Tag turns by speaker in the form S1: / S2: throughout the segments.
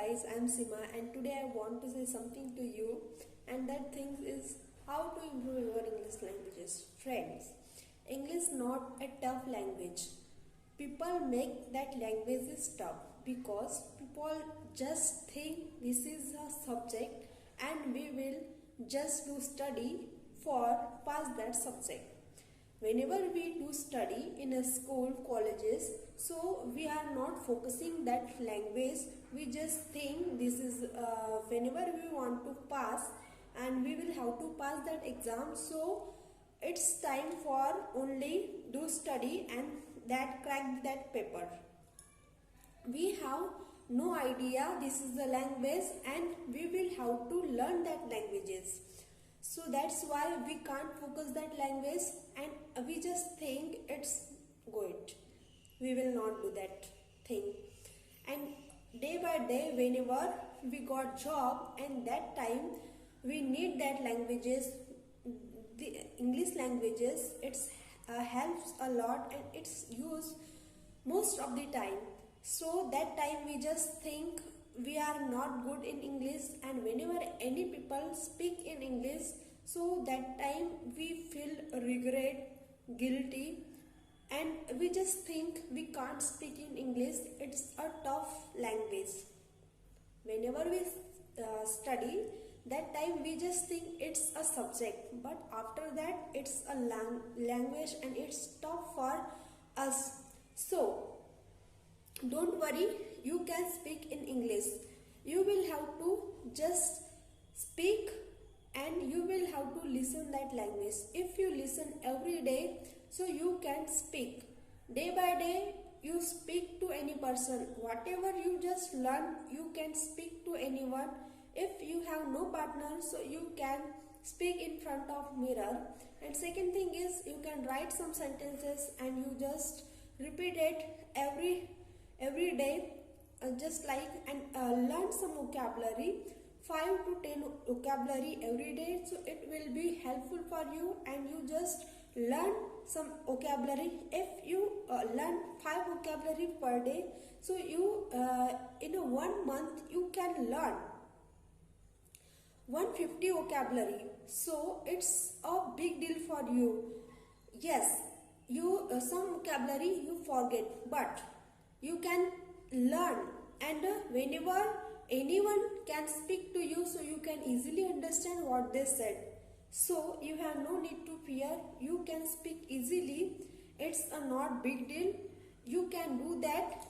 S1: guys, I am Sima and today I want to say something to you, and that thing is how to improve your English languages. Friends, English not a tough language. People make that language is tough because people just think this is a subject and we will just do study for pass that subject. Whenever we do study in a school, colleges, so we are not focusing that language. We just think this is whenever we want to pass and we will have to pass that exam. So it's time for only do study and that crack that paper. We have no idea this is the language and we will have to learn that languages. So that's why we can't focus that language and we just think it's good. We will not do that thing. And day by day, whenever we got job and that time we need that languages, the English languages, it's helps a lot and it's used most of the time. So that time we just think we are not good in English, and whenever any people speak in English, so that time we feel regret, guilty, and we just think we can't speak in English. It's a tough language. Whenever we study, that time we just think it's a subject, but after that it's a language and it's tough for us. So don't worry, you can speak in English. You will have to just speak and you will have to listen that language. If you listen every day, so you can speak. Day by day, you speak to any person. Whatever you just learn, you can speak to anyone. If you have no partner, so you can speak in front of mirror. And second thing is, you can write some sentences and you just repeat it every day, just like, and learn some vocabulary, 5 to 10 vocabulary every day. So it will be helpful for you and you just learn some vocabulary. If you learn 5 vocabulary per day, so you in a 1 month you can learn 150 vocabulary. So it's a big deal for you. Yes, you some vocabulary you forget, but you can learn, and whenever anyone can speak to you, so you can easily understand what they said. So you have no need to fear. You can speak easily. It's a not big deal. You can do that.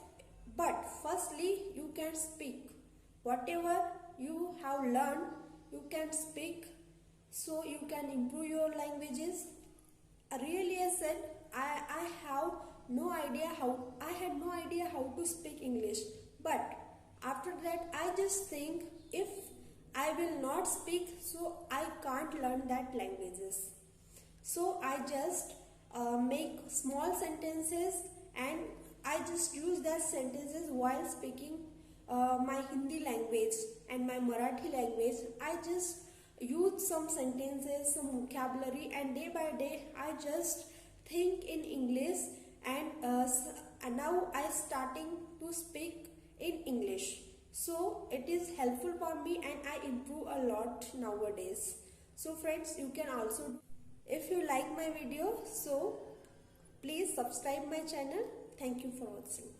S1: But firstly, you can speak. Whatever you have learned, you can speak. So you can improve your languages. Really, I said I had no idea how to speak English. But after that, I just think if I will not speak, so I can't learn that languages. So I just make small sentences and I just use that sentences while speaking my Hindi language and my Marathi language. I just use some sentences, some vocabulary, and day by day I just think in English, and now I starting to speak in English. So it is helpful for me and I improve a lot nowadays. So friends, you can also, if you like my video, so please subscribe my channel. Thank you for watching.